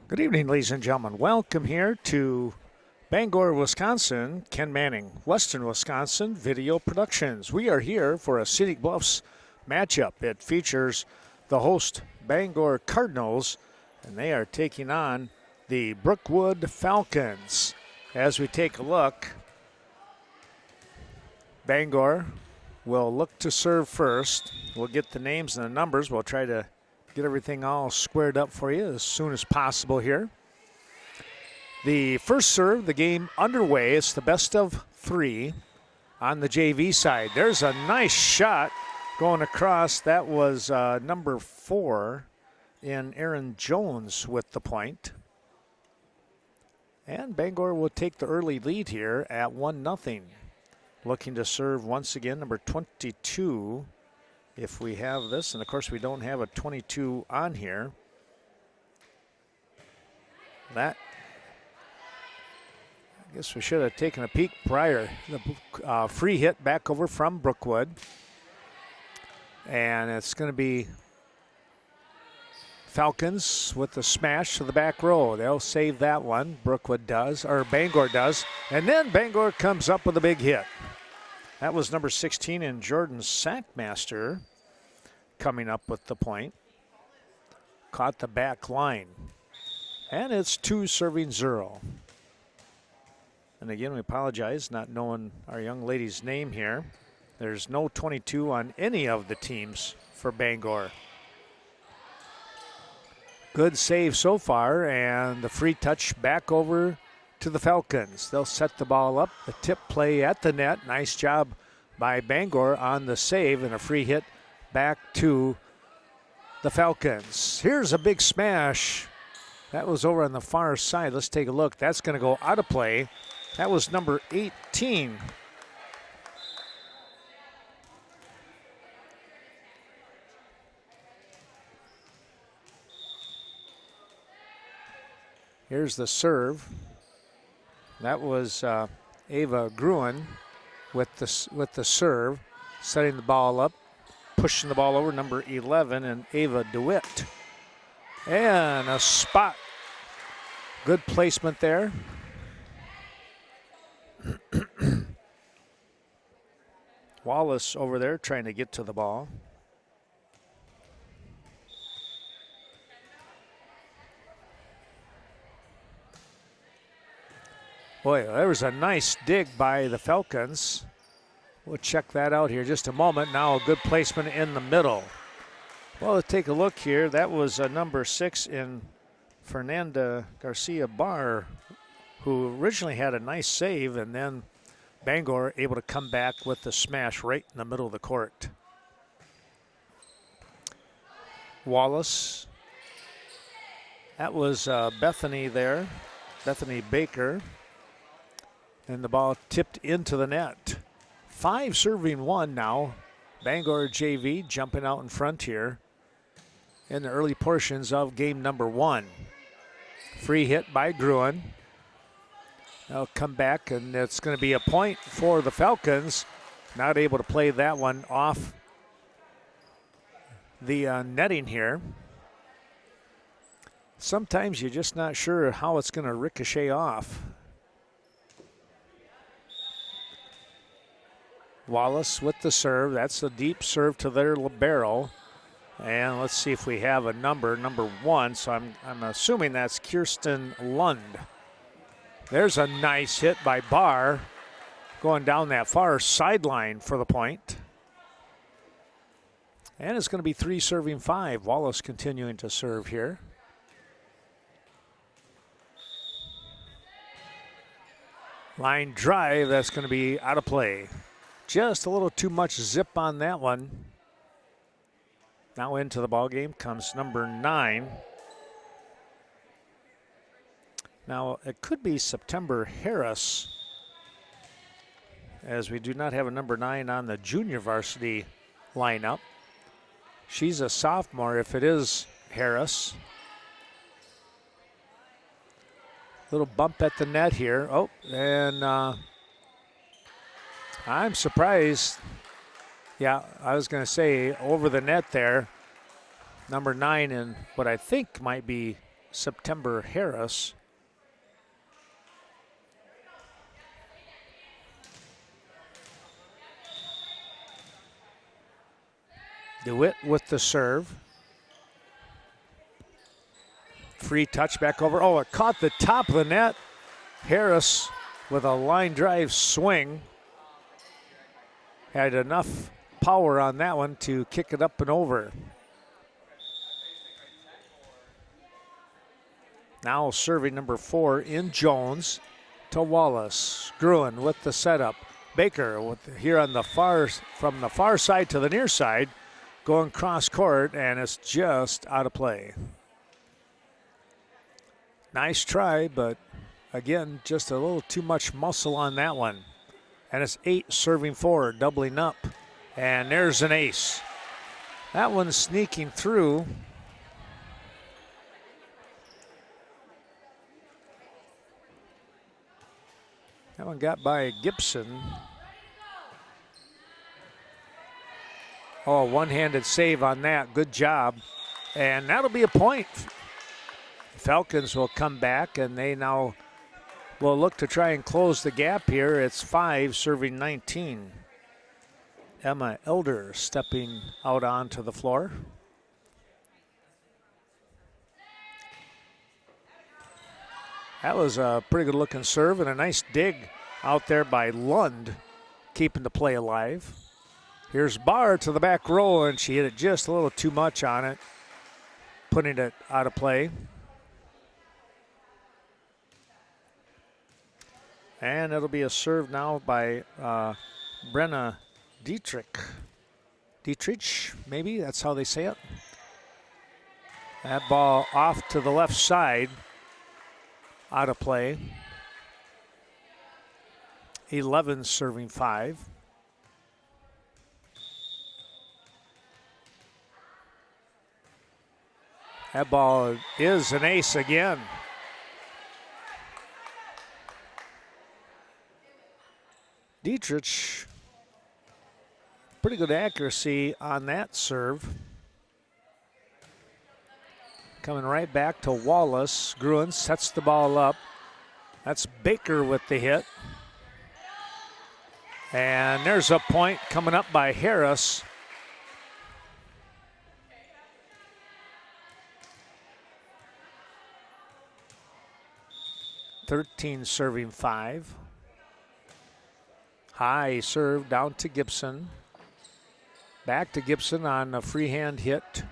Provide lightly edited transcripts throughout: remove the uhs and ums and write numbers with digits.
Good evening, ladies and gentlemen. Welcome here to Bangor, Wisconsin. Ken Manning, Western Wisconsin Video Productions. We are here for a Scenic Bluffs matchup. It features the host Bangor Cardinals, and they are taking on the Brookwood Falcons. As we take a look, Bangor will look to serve first. We'll get the names and the numbers. We'll try to get everything all squared up for you as soon as possible here. The first serve, the game underway. It's the best of three on the JV side. There's a nice shot going across. That was number 4 in Aaron Jones with the point. And Bangor will take the early lead here at 1-0. Looking to serve once again, number 22. If we have this, and of course we don't have a 22 on here. That, I guess we should have taken a peek prior. The free hit back over from Brookwood. And it's going to be Falcons with the smash to the back row. They'll save that one. Brookwood does, or Bangor does. And then Bangor comes up with a big hit. That was number 16 in Jordan Sackmaster coming up with the point. Caught the back line. And it's 2-0. And again, we apologize not knowing our young lady's name here. There's no 22 on any of the teams for Bangor. Good save so far, and the free touch back over to the Falcons. They'll set the ball up, the tip play at the net. Nice job by Bangor on the save, and a free hit back to the Falcons. Here's a big smash. That was over on the far side. Let's take a look. That's going to go out of play. That was number 18. Here's the serve. That was Ava Gruen with the serve, setting the ball up, pushing the ball over, number 11, and Ava DeWitt. And a spot. Good placement there. Wallace over there trying to get to the ball. Boy, there was a nice dig by the Falcons. We'll check that out here just a moment. Now a good placement in the middle. Well, let's take a look here. That was number 6 in Fernanda Garcia Barr, who originally had a nice save, and then Bangor able to come back with the smash right in the middle of the court. Wallace. That was Bethany there, Bethany Baker. And the ball tipped into the net. 5 serving 1 now. Bangor JV jumping out in front here in the early portions of game number 1. Free hit by Gruen. They'll come back, and it's going to be a point for the Falcons. Not able to play that one off the netting here. Sometimes you're just not sure how it's going to ricochet off. Wallace with the serve. That's a deep serve to their libero. And let's see if we have a number 1. So I'm assuming that's Kirsten Lund. There's a nice hit by Barr going down that far sideline for the point. And it's going to be 3 serving 5. Wallace continuing to serve here. Line drive, that's going to be out of play. Just a little too much zip on that one. Now into the ball game comes number 9. Now it could be September Harris, as we do not have a number 9 on the junior varsity lineup. She's a sophomore if it is Harris. Little bump at the net here. Oh, and I'm surprised. Yeah, I was going to say over the net there. Number 9 in what I think might be September Harris. DeWitt with the serve. Free touch back over. Oh, it caught the top of the net. Harris with a line drive swing. Had enough power on that one to kick it up and over. Now serving number 4 in Jones to Wallace. Gruen with the setup. Baker with here on the from the far side to the near side, going cross court, and it's just out of play. Nice try, but again, just a little too much muscle on that one. And it's 8 serving 4, doubling up. And there's an ace. That one's sneaking through. That one got by Gibson. Oh, one-handed save on that. Good job. And that'll be a point. Falcons will come back, and they now will look to try and close the gap here. It's 5 serving 19. Emma Elder stepping out onto the floor. That was a pretty good looking serve and a nice dig out there by Lund, keeping the play alive. Here's Barr to the back row, and she hit it just a little too much on it, putting it out of play. And it'll be a serve now by Brenna Dietrich. Dietrich, maybe that's how they say it. That ball off to the left side, out of play. 11 serving 5. That ball is an ace again. Dietrich, pretty good accuracy on that serve. Coming right back to Wallace. Gruen sets the ball up. That's Baker with the hit. And there's a point coming up by Harris. (13 serving 5). High serve down to Gibson. Back to Gibson on a freehand hit.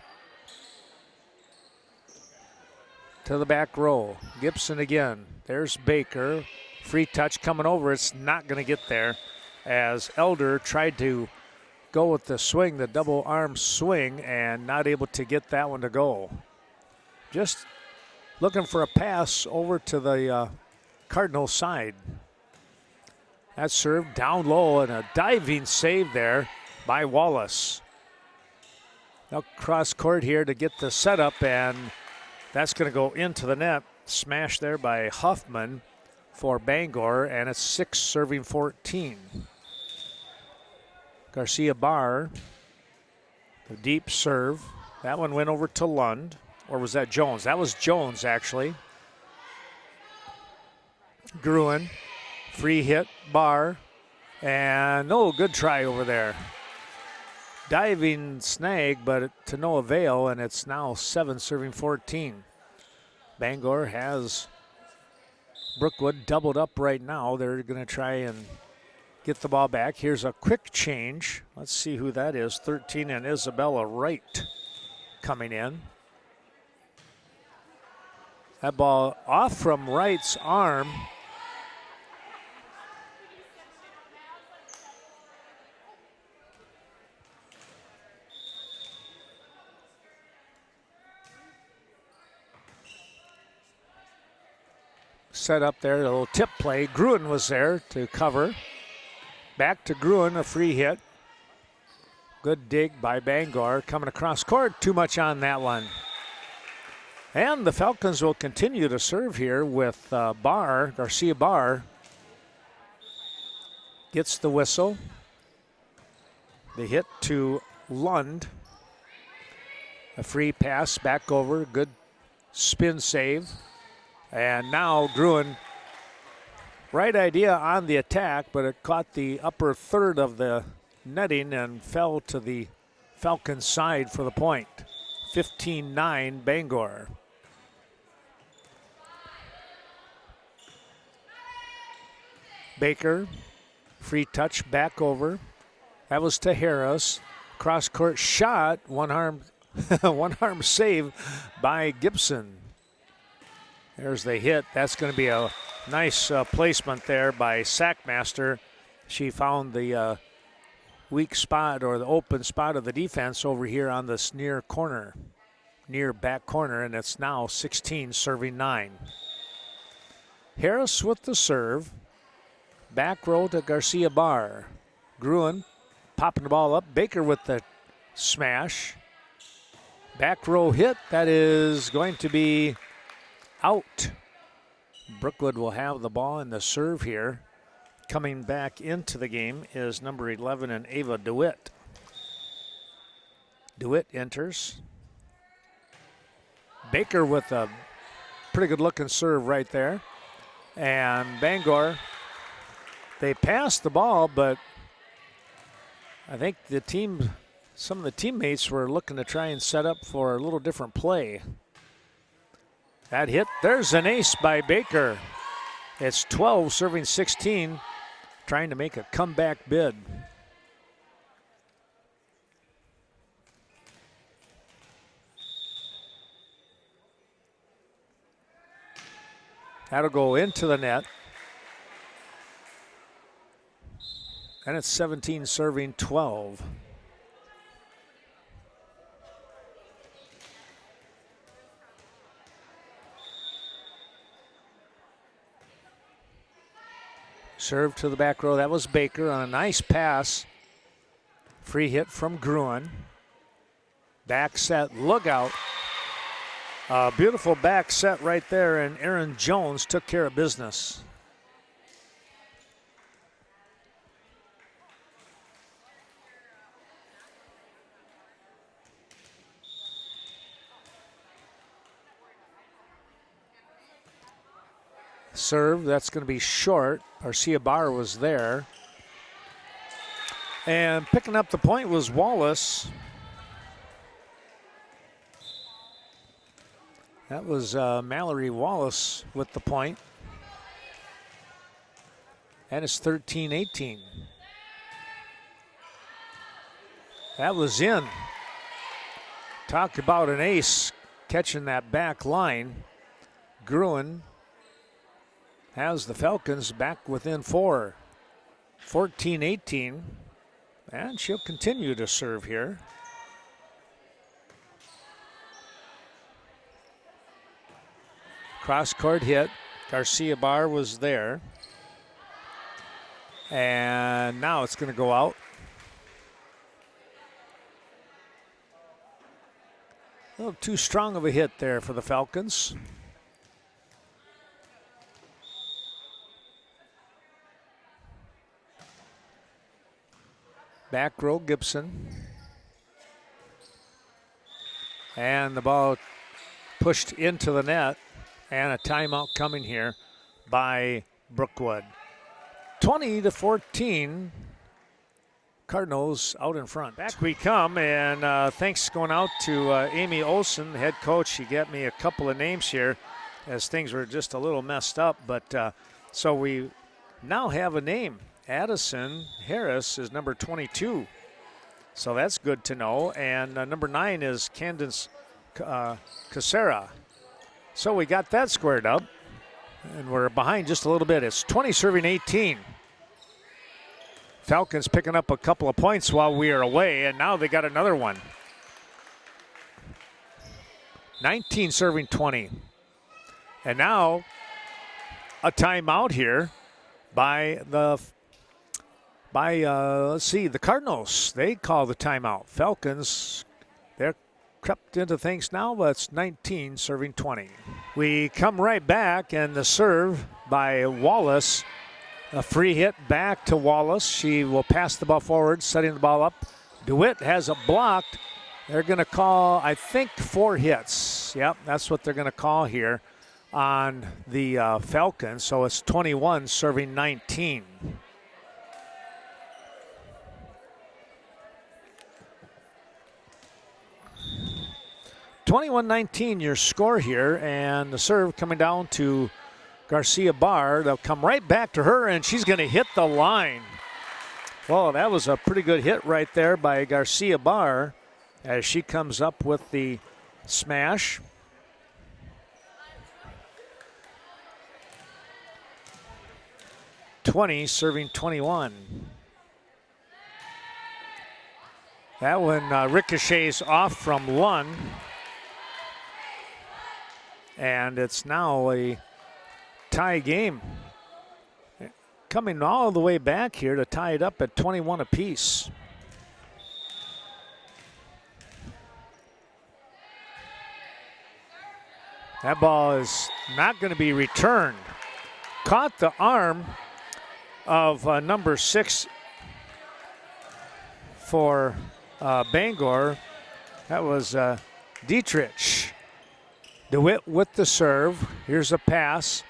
To the back row. Gibson again. There's Baker. Free touch coming over. It's not going to get there, as Elder tried to go with the swing, the double arm swing, and not able to get that one to go. Just looking for a pass over to the Cardinal side. That serve down low, and a diving save there by Wallace. Now cross court here to get the setup, and that's going to go into the net. Smash there by Huffman for Bangor, and it's 6 serving 14. Garcia Barr, the deep serve. That one went over to Lund, or was that Jones? That was Jones, actually. Gruen, free hit, Barr, and good try over there. Diving snag, but to no avail, and it's now 7 serving 14. Bangor has Brookwood doubled up right now. They're going to try and get the ball back. Here's a quick change. Let's see who that is. 13 and Isabella Wright coming in. That ball off from Wright's arm. Set up there, a little tip play. Gruen was there to cover. Back to Gruen, a free hit. Good dig by Bangor. Coming across court, too much on that one. And the Falcons will continue to serve here with Barr, Garcia Barr. Gets the whistle. The hit to Lund. A free pass back over. Good spin save. And now Gruen, right idea on the attack, but it caught the upper third of the netting and fell to the Falcons' side for the point. 15-9 Bangor. Baker, free touch back over. That was to Harris. Cross court shot, one arm save by Gibson. There's the hit. That's going to be a nice placement there by Sackmaster. She found the weak spot or the open spot of the defense over here on this near back corner, and it's now 16 serving 9. Harris with the serve. Back row to Garcia Barr. Gruen popping the ball up. Baker with the smash. Back row hit. That is going to be out. Brookwood will have the ball in the serve here. Coming back into the game is number 11 and Ava DeWitt. DeWitt enters. Baker with a pretty good looking serve right there. And Bangor, they passed the ball, but I think some of the teammates were looking to try and set up for a little different play. That hit, there's an ace by Baker. It's 12 serving 16, trying to make a comeback bid. That'll go into the net. And it's 17 serving 12. Serve to the back row. That was Baker on a nice pass. Free hit from Gruen. Back set, look out. A beautiful back set right there, and Aaron Jones took care of business. Serve, that's going to be short. Garcia Barr was there. And picking up the point was Wallace. That was Mallory Wallace with the point. And it's 13-18. That was in. Talk about an ace catching that back line. Gruen has the Falcons back within 4. 14-18. And she'll continue to serve here. Cross-court hit. Garcia Barr was there. And now it's going to go out. A little too strong of a hit there for the Falcons. Back row, Gibson. And the ball pushed into the net. And a timeout coming here by Brookwood. 20-14. Cardinals out in front. Back we come, and thanks going out to Amy Olson, the head coach. She got me a couple of names here as things were just a little messed up. But so we now have a name. Addison Harris is number 22. So that's good to know. And number 9 is Candace Casera. So we got that squared up, and we're behind just a little bit. It's 20 serving 18. Falcons picking up a couple of points while we are away, and now they got another one. 19 serving 20. And now a timeout here by let's see, the Cardinals. They call the timeout. Falcons, they're crept into things now, but it's 19 serving 20. We come right back, and the serve by Wallace. A free hit back to Wallace. She will pass the ball forward, setting the ball up. DeWitt has it blocked, They're going to call, I think, 4 hits. Yep, that's what they're going to call here on the Falcons. So it's 21 serving 19. (21-19) your score here, and the serve coming down to Garcia Barr. They'll come right back to her, and she's going to hit the line. Well, that was a pretty good hit right there by Garcia Barr as she comes up with the smash. (20 serving 21). That one ricochets off from Lund. And it's now a tie game. Coming all the way back here to tie it up at 21 apiece. That ball is not going to be returned. Caught the arm of number 6 for Bangor. That was Dietrich. DeWitt with the serve. Here's a pass.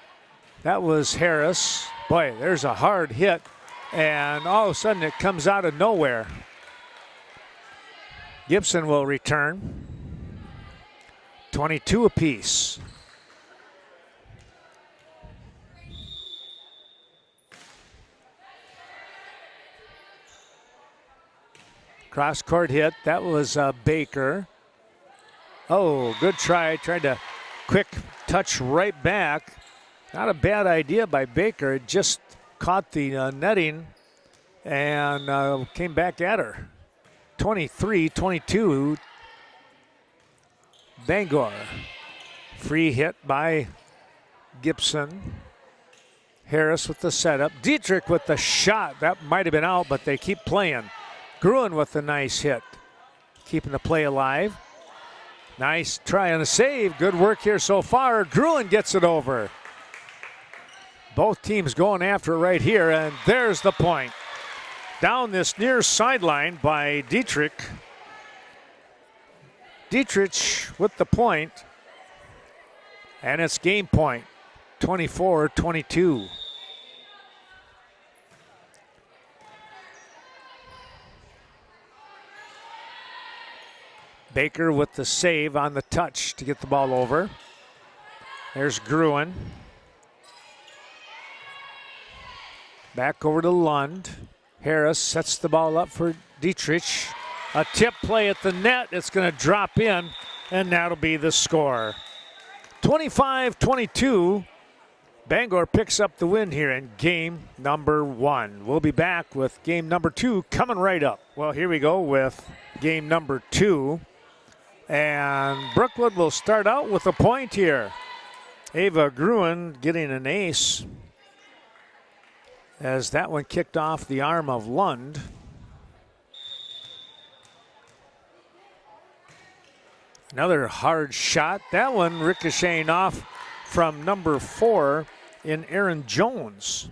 That was Harris. Boy, there's a hard hit. And all of a sudden it comes out of nowhere. Gibson will return. 22 apiece. Cross court hit. That was Baker. Oh, good try. Tried to quick touch right back. Not a bad idea by Baker. It just caught the netting and came back at her. 23-22. Bangor. Free hit by Gibson. Harris with the setup. Dietrich with the shot. That might have been out, but they keep playing. Gruen with a nice hit. Keeping the play alive. Nice try on a save. Good work here so far. Gruen gets it over. Both teams going after it right here, and there's the point. Down this near sideline by Dietrich. Dietrich with the point, and it's game point, 24-22. Baker with the save on the touch to get the ball over. There's Gruen. Back over to Lund. Harris sets the ball up for Dietrich. A tip play at the net. It's going to drop in, and that'll be the score. 25-22. Bangor picks up the win here in game number 1. We'll be back with game number 2 coming right up. Well, here we go with game number 2. And Brookwood will start out with a point here. Ava Gruen getting an ace as that one kicked off the arm of Lund. Another hard shot. That one ricocheting off from number 4 in Aaron Jones.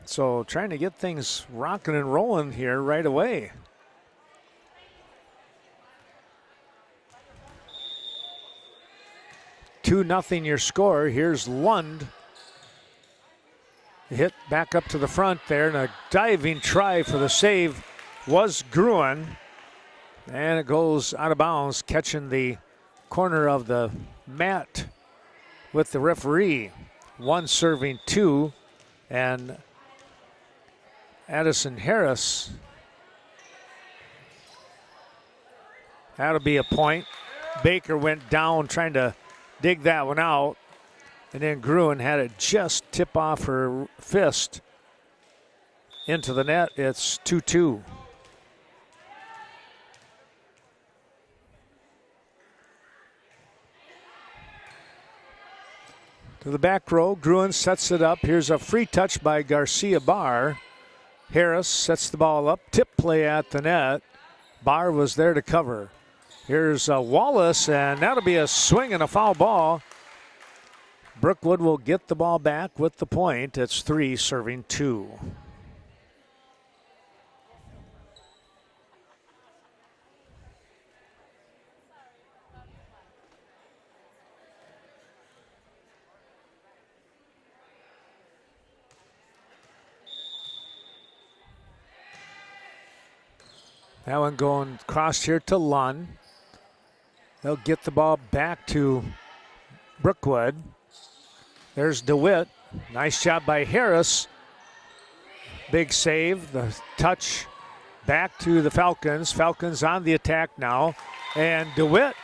So trying to get things rocking and rolling here right away. 2-0 your score. Here's Lund. Hit back up to the front there, and a diving try for the save was Gruen. And it goes out of bounds, catching the corner of the mat with the referee. 1 serving 2, and Addison Harris. That'll be a point. Baker went down trying to dig that one out, and then Gruen had it just tip off her fist into the net. It's 2-2. To the back row, Gruen sets it up. Here's a free touch by Garcia Barr. Harris sets the ball up. Tip play at the net. Barr was there to cover. Here's Wallace, and that'll be a swing and a foul ball. Brookwood will get the ball back with the point. It's 3 serving 2. That one going across here to Lund. They'll get the ball back to Brookwood. There's DeWitt. Nice job by Harris. Big save. The touch back to the Falcons. Falcons on the attack now. And DeWitt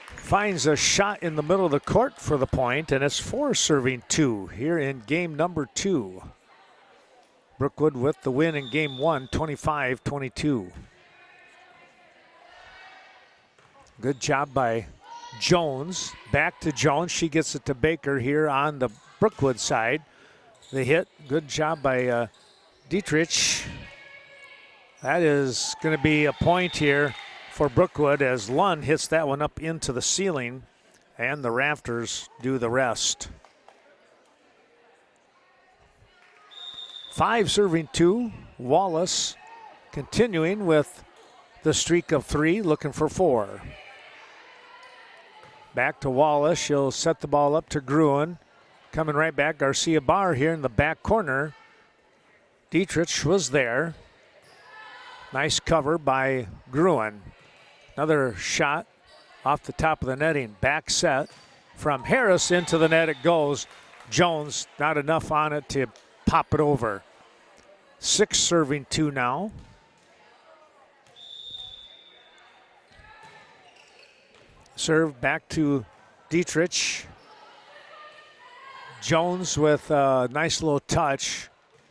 finds a shot in the middle of the court for the point, and it's 4 serving 2 here in game number 2. Brookwood with the win in game 1, 25-22. Good job by Jones. Back to Jones. She gets it to Baker here on the Brookwood side. The hit. Good job by Dietrich. That is going to be a point here for Brookwood as Lund hits that one up into the ceiling, and the rafters do the rest. 5 serving 2. Wallace continuing with the streak of 3, looking for 4. Back to Wallace. She'll set the ball up to Gruen. Coming right back, Garcia Barr here in the back corner. Dietrich was there. Nice cover by Gruen. Another shot off the top of the netting. Back set from Harris into the net it goes. Jones, not enough on it to pop it over. 6 serving 2 now. Serve back to Dietrich. Jones with a nice little touch.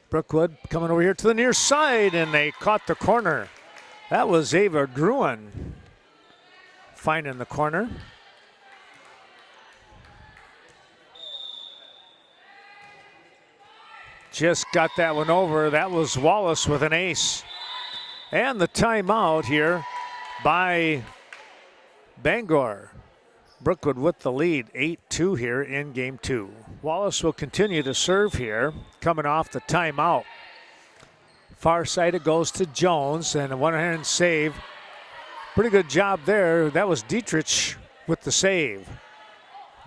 Brookwood coming over here to the near side, and they caught the corner. That was Ava Gruen finding the corner. Just got that one over. That was Wallace with an ace. And the timeout here by Bangor. Brookwood with the lead, 8-2 here in game 2. Wallace will continue to serve here, coming off the timeout. Far side it goes to Jones, and a one-hand save. Pretty good job there. That was Dietrich with the save.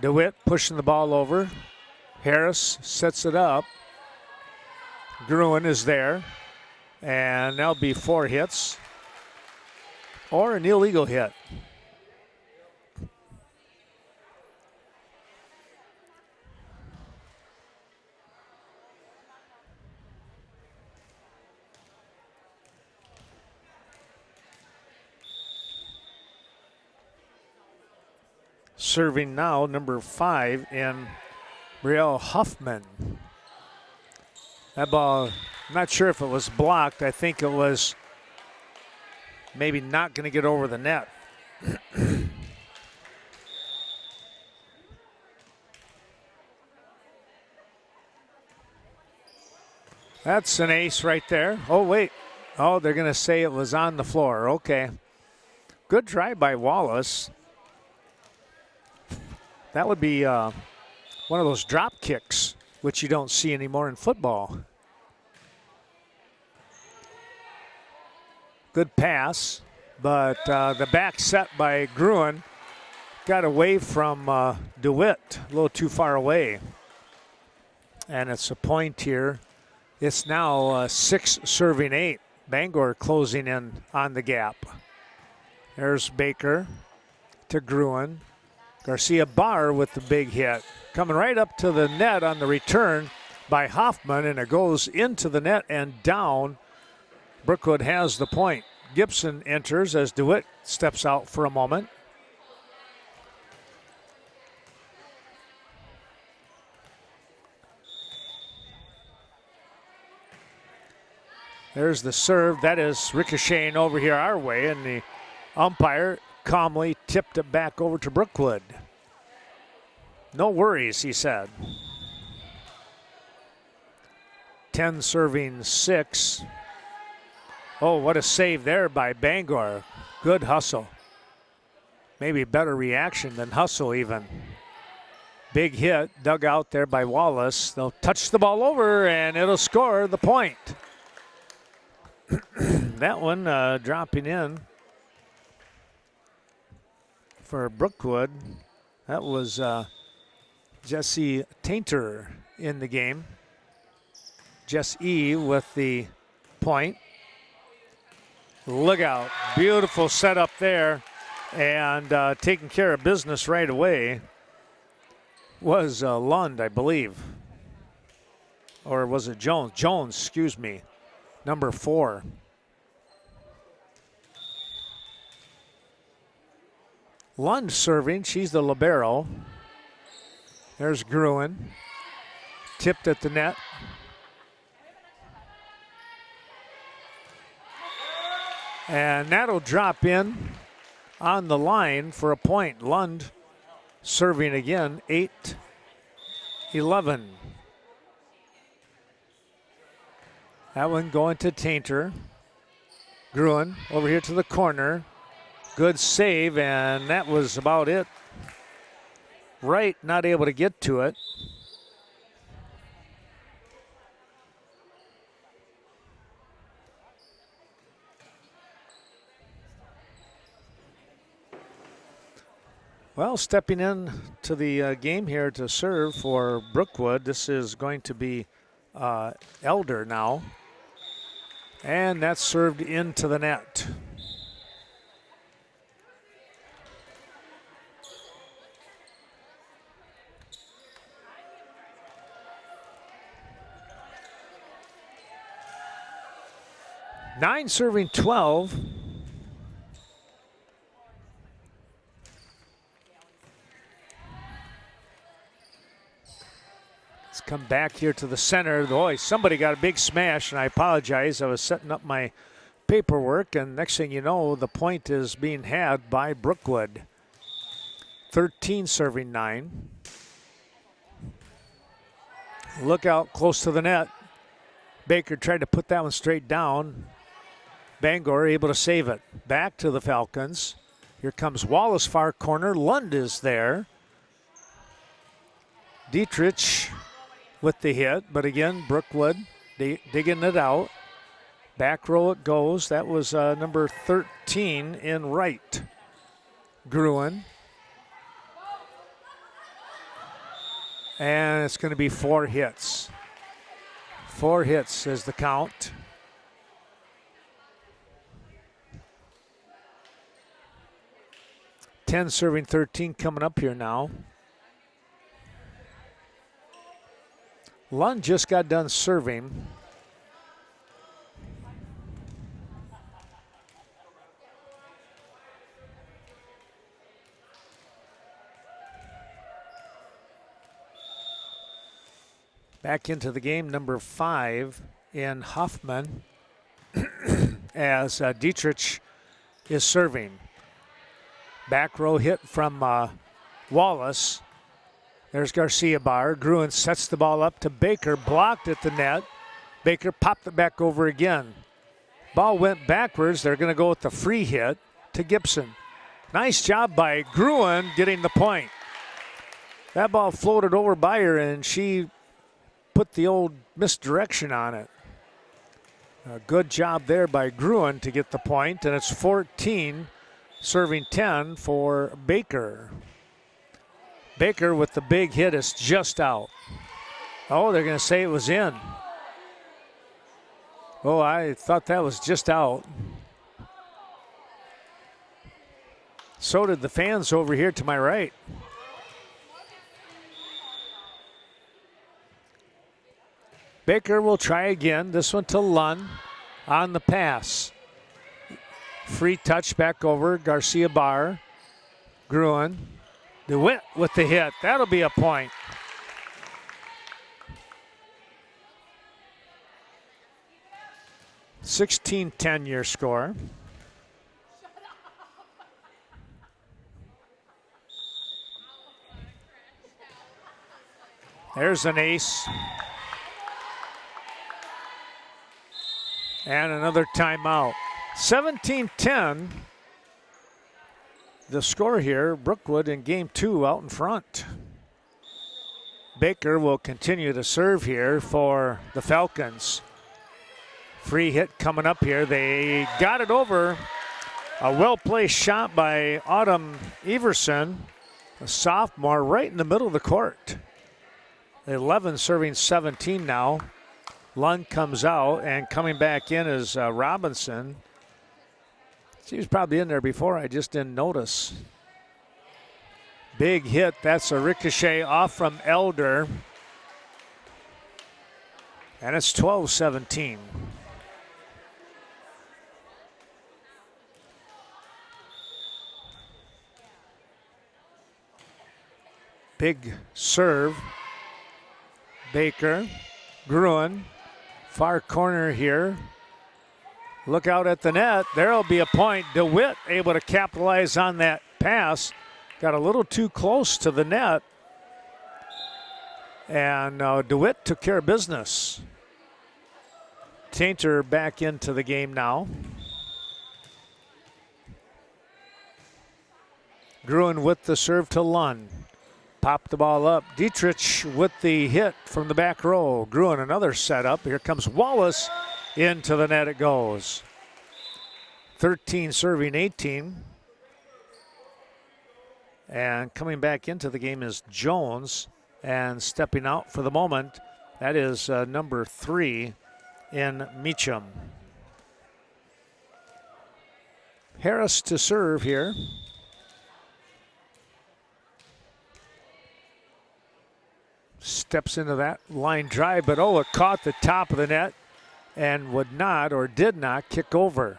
DeWitt pushing the ball over. Harris sets it up. Gruen is there, and that'll be 4 hits or an illegal hit. Serving now, number 5 in Brielle Huffman. That ball, I'm not sure if it was blocked. I think it was maybe not going to get over the net. That's an ace right there. Oh, wait. Oh, they're going to say it was on the floor. Okay. Good try by Wallace. That would be one of those drop kicks, which you don't see anymore in football. Good pass, but the back set by Gruen got away from DeWitt, a little too far away. And it's a point here. It's now 6 serving 8. Bangor closing in on the gap. There's Baker to Gruen. Garcia Barr with the big hit. Coming right up to the net on the return by Hoffman, and it goes into the net and down. Brookwood has the point. Gibson enters as DeWitt steps out for a moment. There's the serve. That is ricocheting over here our way, and the umpire calmly tipped it back over to Brookwood. No worries, he said. 10 serving 6. Oh, what a save there by Bangor. Good hustle. Maybe better reaction than hustle even. Big hit dug out there by Wallace. They'll touch the ball over and it'll score the point. That one dropping in for Brookwood. That was Jesse Tainter in the game. Jess E with the point. Look out. Beautiful setup there. And taking care of business right away was Lund, I believe. Or was it Jones? Jones, excuse me. Number 4. Lund serving. She's the libero. There's Gruen. Tipped at the net. And that'll drop in on the line for a point. Lund serving again, 8-11. That one going to Tainter. Gruen over here to the corner. Good save, and that was about it. Wright not able to get to it. Well, stepping in to the game here to serve for Brookwood, this is going to be Elder now. And that's served into the net. Nine serving 12. Let's come back here to the center. Boy, somebody got a big smash, and I apologize. I was setting up my paperwork, and next thing you know, the point is being had by Brookwood. 13 serving 9. Look out close to the net. Baker tried to put that one straight down. Bangor able to save it. Back to the Falcons. Here comes Wallace, far corner. Lund is there. Dietrich with the hit, but again, Brookwood digging it out. Back row it goes. That was number 13 in Wright. Gruen. And it's going to be 4 hits. 4 hits is the count. Ten serving 13 coming up here now. Lund just got done serving. Back into the game, number 5 in Hoffman as Dietrich is serving. Back row hit from Wallace. There's Garcia Bar. Gruen sets the ball up to Baker, blocked at the net. Baker popped it back over again. Ball went backwards. They're going to go with the free hit to Gibson. Nice job by Gruen getting the point. That ball floated over by her, and she put the old misdirection on it. A good job there by Gruen to get the point, and it's 14 serving 10 for Baker. Baker with the big hit is just out. Oh, they're going to say it was in. Oh, I thought that was just out. So did the fans over here to my right. Baker will try again. This one to Lund on the pass. Free touch back over. Garcia Bar. Gruen. DeWitt with the hit. That'll be a point. (16-10) your score. There's an ace. And another timeout. 17-10. The score here, Brookwood in game 2 out in front. Baker will continue to serve here for the Falcons. Free hit coming up here. They got it over. A well-placed shot by Autumn Everson, a sophomore, right in the middle of the court. 11 serving 17 now. Lund comes out, and coming back in is Robinson. She was probably in there before. I just didn't notice. Big hit. That's a ricochet off from Elder. And it's 12-17. Big serve. Baker. Gruen. Far corner here. Look out at the net. There'll be a point. DeWitt able to capitalize on that pass. Got a little too close to the net. And DeWitt took care of business. Tainter back into the game now. Gruen with the serve to Lund. Popped the ball up. Dietrich with the hit from the back row. Gruen another setup. Here comes Wallace. Into the net it goes. 13 serving 18. And coming back into the game is Jones. And stepping out for the moment, that is number 3 in Meacham. Harris to serve here. Steps into that line drive, but it caught the top of the net and would not or did not kick over.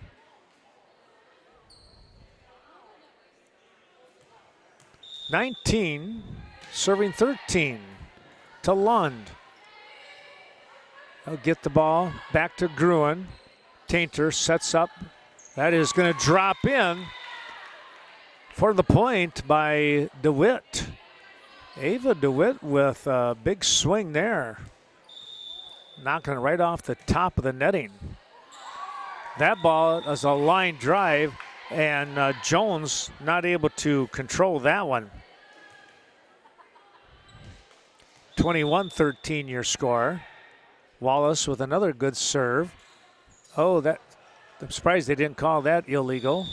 (19) serving 13 to Lund. They'll get the ball back to Gruen. Tainter sets up. That is going to drop in for the point by DeWitt. Ava DeWitt with a big swing there. Knocking it right off the top of the netting. That ball is a line drive, and Jones not able to control that one. 21-13 your score. Wallace with another good serve. I'm surprised they didn't call that illegal.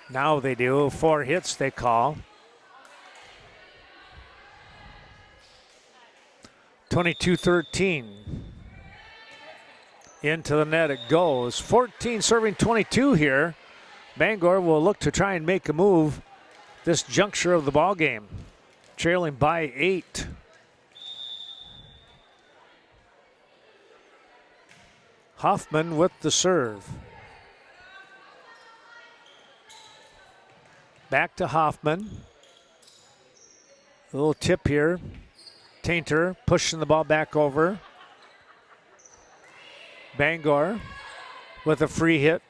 Now they do. 4 hits they call. 22-13. Into the net it goes. 14 serving 22 here. Bangor will look to try and make a move this juncture of the ball game. Trailing by 8. Hoffman with the serve. Back to Hoffman. A little tip here. Tainter pushing the ball back over. Bangor with a free hit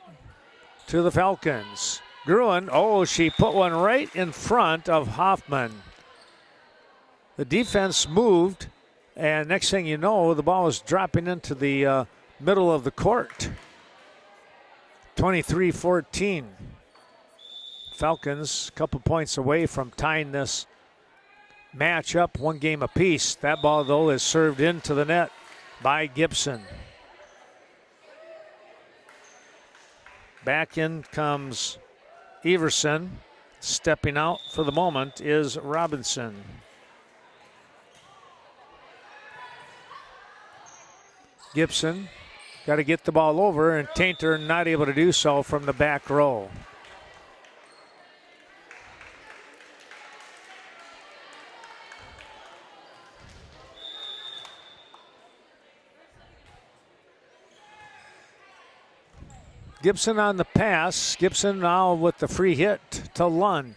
to the Falcons. Gruen, she put one right in front of Hoffman. The defense moved, and next thing you know, the ball is dropping into the middle of the court. 23-14. Falcons a couple points away from tying this match up 1 game apiece. That ball, though, is served into the net by Gibson. Back in comes Everson. Stepping out for the moment is Robinson. Gibson got to get the ball over, and Tainter not able to do so from the back row. Gibson on the pass. Gibson now with the free hit to Lund.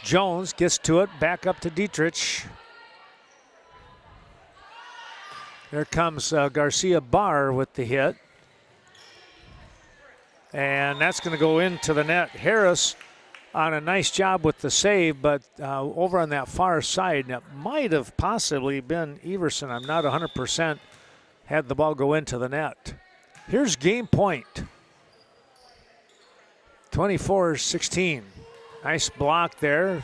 Jones gets to it, back up to Dietrich. There comes Garcia Barr with the hit. And that's going to go into the net. Harris on a nice job with the save, but over on that far side, that might have possibly been Everson. I'm not 100% had the ball go into the net. Here's game point. 24-16. Nice block there.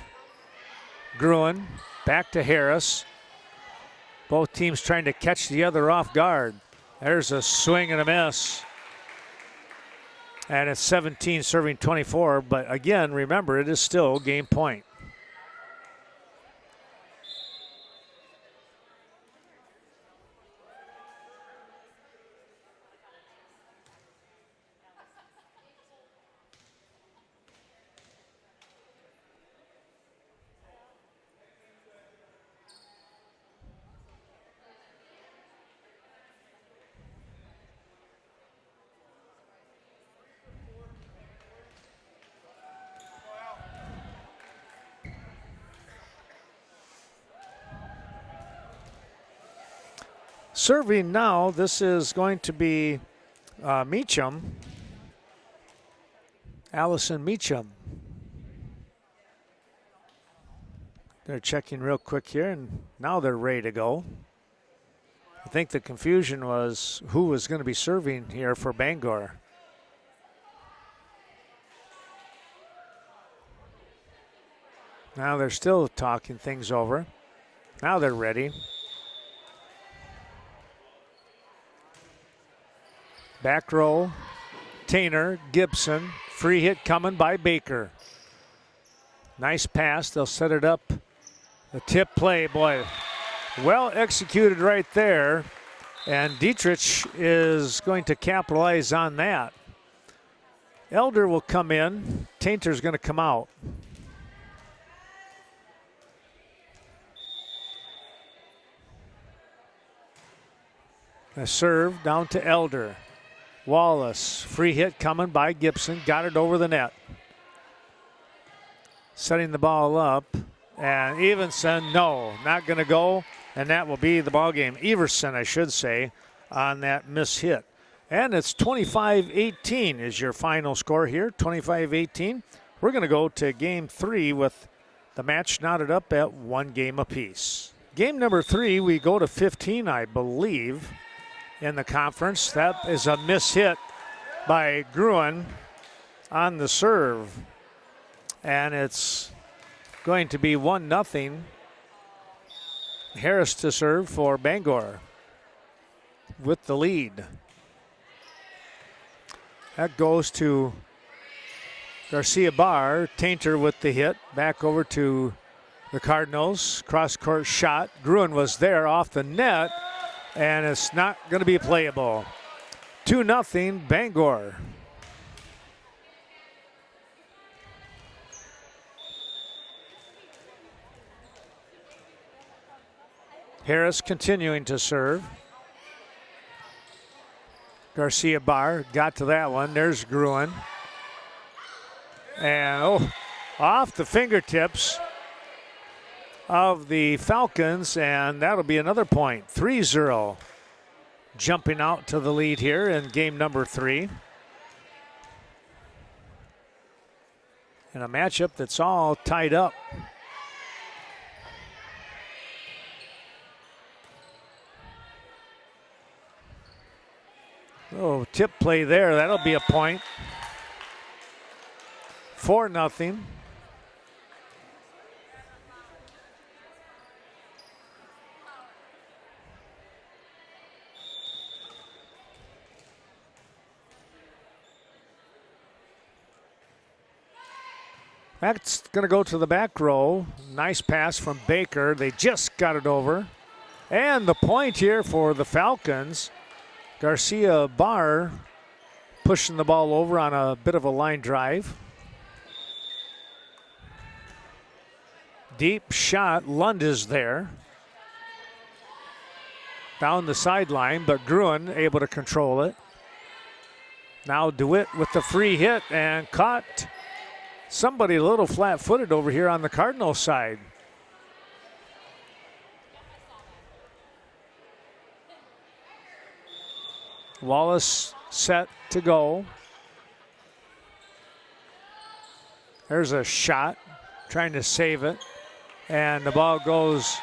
Gruen back to Harris. Both teams trying to catch the other off guard. There's a swing and a miss. And it's 17 serving 24. But again, remember, it is still game point. Serving now, this is going to be Meacham. Allison Meacham. They're checking real quick here, and now they're ready to go. I think the confusion was who was going to be serving here for Bangor. Now they're still talking things over. Now they're ready. Back row, Tainer, Gibson. Free hit coming by Baker. Nice pass. They'll set it up. The tip play, boy, well executed right there. And Dietrich is going to capitalize on that. Elder will come in. Tainter's going to come out. A serve down to Elder. Wallace, free hit coming by Gibson, got it over the net. Setting the ball up, and Evenson, no, not going to go, and that will be the ball game. Everson, I should say, on that miss hit. And it's 25-18 is your final score here, 25-18. We're going to go to game 3 with the match knotted up at 1 game apiece. Game number 3, we go to 15, I believe, in the conference. That is a miss hit by Gruen on the serve. And it's going to be 1-0. Harris to serve for Bangor with the lead. That goes to Garcia Barr. Tainter with the hit. Back over to the Cardinals. Cross-court shot. Gruen was there off the net, and it's not going to be playable. 2-0 Bangor. Harris continuing to serve. Garcia Barr got to that one. There's Gruen. And off the fingertips of the Falcons, and that'll be another point. 3-0. Jumping out to the lead here in game number 3. In a matchup that's all tied up. Oh, tip play there. That'll be a point. 4-0. That's going to go to the back row. Nice pass from Baker. They just got it over. And the point here for the Falcons. Garcia Barr pushing the ball over on a bit of a line drive. Deep shot. Lund is there. Down the sideline, but Gruen able to control it. Now DeWitt with the free hit and caught somebody a little flat-footed over here on the Cardinal side. Wallace set to go. There's a shot, trying to save it. And the ball goes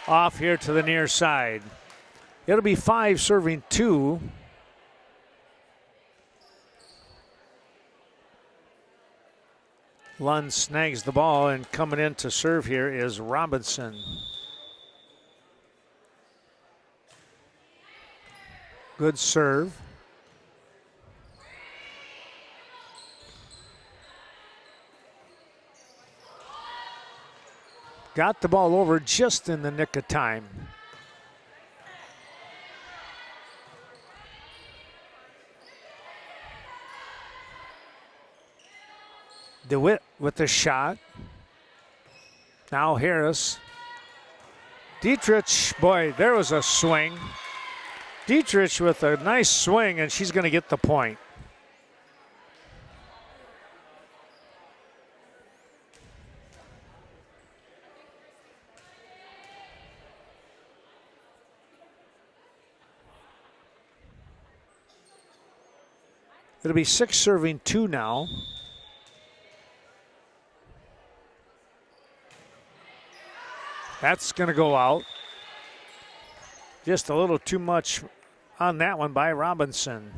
off here to the near side. It'll be 5 serving 2. Lund snags the ball, and coming in to serve here is Robinson. Good serve. Got the ball over just in the nick of time. DeWitt with the shot. Now Harris. Dietrich, boy, there was a swing. Dietrich with a nice swing, and she's going to get the point. It'll be 6 serving 2 now. That's going to go out. Just a little too much on that one by Robinson.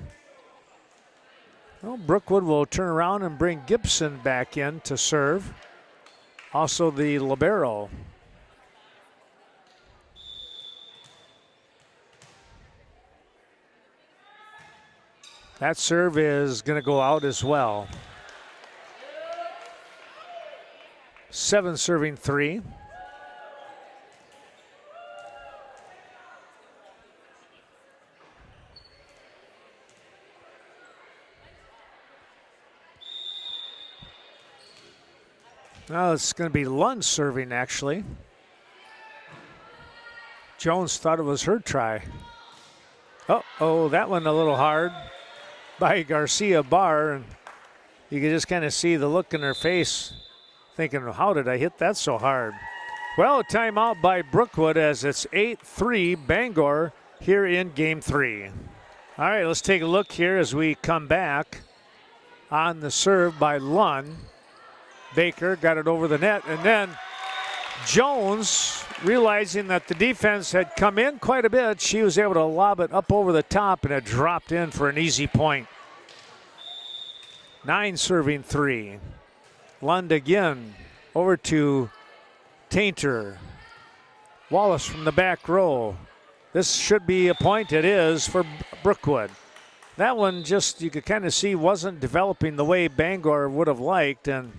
Well, Brookwood will turn around and bring Gibson back in to serve. Also the libero. That serve is going to go out as well. 7 serving 3. Now it's going to be Lund serving, actually. Jones thought it was her try. Oh, that one a little hard by Garcia Barr. And you can just kind of see the look in her face, thinking, how did I hit that so hard? Well, a timeout by Brookwood as it's 8-3 Bangor here in Game 3. All right, let's take a look here as we come back on the serve by Lund. Baker got it over the net, and then Jones, realizing that the defense had come in quite a bit, she was able to lob it up over the top, and it dropped in for an easy point. 9 serving 3. Lund again over to Tainter. Wallace from the back row. This should be a point. It is for Brookwood. That one just, you could kind of see, wasn't developing the way Bangor would have liked, and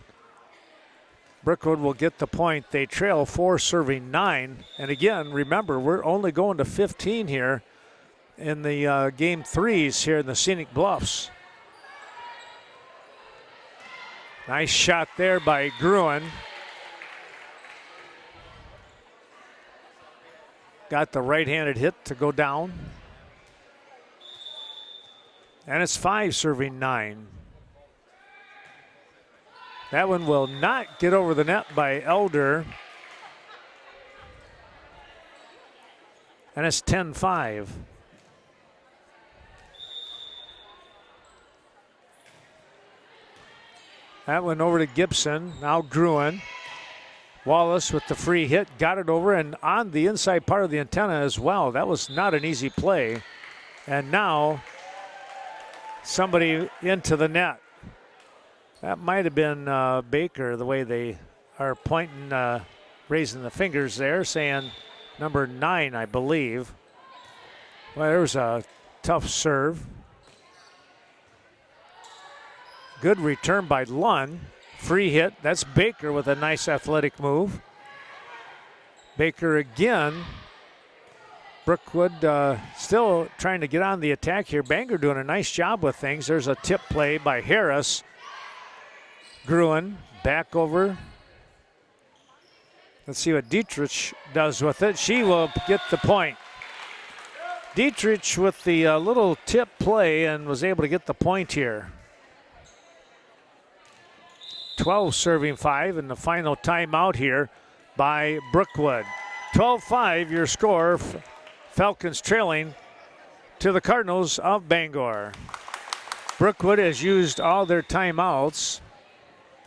Brookwood will get the point. They trail 4 serving 9. And again, remember, we're only going to 15 here in the Game 3s here in the Scenic Bluffs. Nice shot there by Gruen. Got the right-handed hit to go down. And it's 5 serving 9. That one will not get over the net by Elder. And it's 10-5. That one over to Gibson. Now Gruen. Wallace with the free hit. Got it over and on the inside part of the antenna as well. That was not an easy play. And now somebody into the net. That might have been Baker, the way they are pointing, raising the fingers there, saying number 9, I believe. Well, there was a tough serve. Good return by Lund. Free hit. That's Baker with a nice athletic move. Baker again. Brookwood still trying to get on the attack here. Bangor doing a nice job with things. There's a tip play by Harris. Gruen back over. Let's see what Dietrich does with it. She will get the point. Dietrich with the little tip play and was able to get the point here. 12 serving 5 in the final timeout here by Brookwood. 12-5 your score. Falcons trailing to the Cardinals of Bangor. Brookwood has used all their timeouts.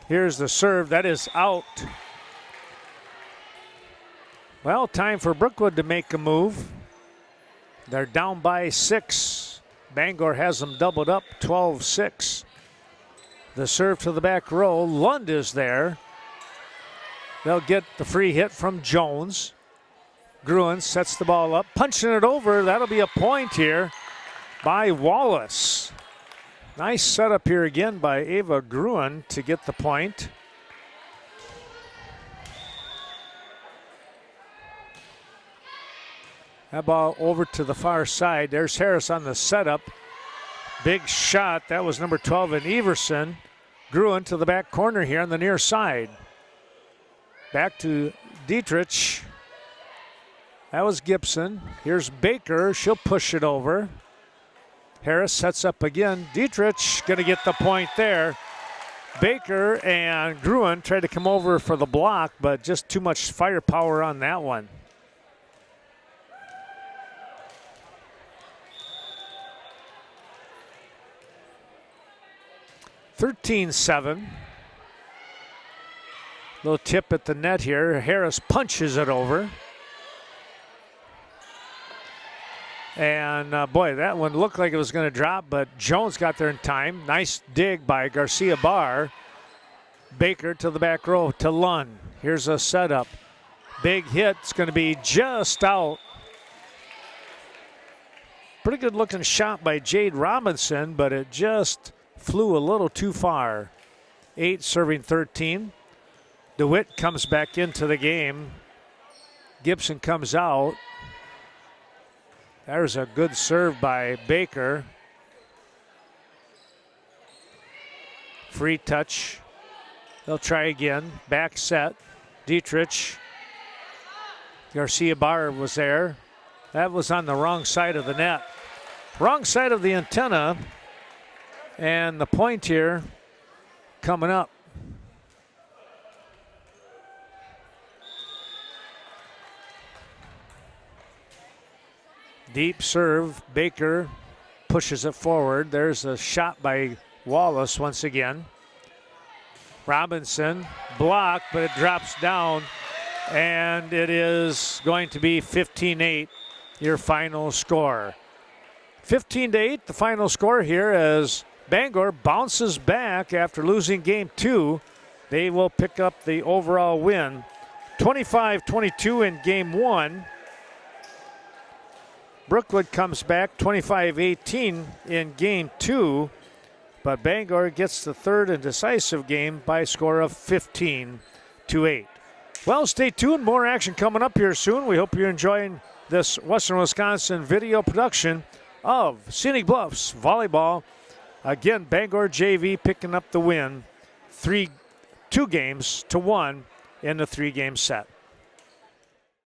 Here's the serve. That is out. Well, time for Brookwood to make a move. They're down by 6. Bangor has them doubled up, 12-6. The serve to the back row. Lund is there. They'll get the free hit from Jones. Gruen sets the ball up, punching it over. That'll be a point here by Wallace. Nice setup here again by Ava Gruen to get the point. That ball over to the far side. There's Harris on the setup. Big shot. That was number 12 in Everson. Gruen to the back corner here on the near side. Back to Dietrich. That was Gibson. Here's Baker. She'll push it over. Harris sets up again. Dietrich going to get the point there. Baker and Gruen tried to come over for the block, but just too much firepower on that one. 13-7. Little tip at the net here. Harris punches it over. And boy, that one looked like it was going to drop, but Jones got there in time. Nice dig by Garcia Barr. Baker to the back row to Lund. Here's a setup. Big hit. It's going to be just out. Pretty good looking shot by Jade Robinson, but it just flew a little too far. 8 serving 13. DeWitt comes back into the game. Gibson comes out. There's a good serve by Baker. Free touch. They'll try again. Back set. Dietrich. Garcia Barr was there. That was on the wrong side of the net. Wrong side of the antenna. And the point here coming up. Deep serve. Baker pushes it forward. There's a shot by Wallace once again. Robinson blocked, but it drops down. And it is going to be 15-8, your final score. 15-8, the final score here as Bangor bounces back after losing game 2. They will pick up the overall win. 25-22 in game 1. Brookwood comes back 25-18 in game 2, but Bangor gets the third and decisive game by a score of 15-8. Well, stay tuned. More action coming up here soon. We hope you're enjoying this Western Wisconsin video production of Scenic Bluffs Volleyball. Again, Bangor JV picking up the win, 2 games to 1 in the 3-game set.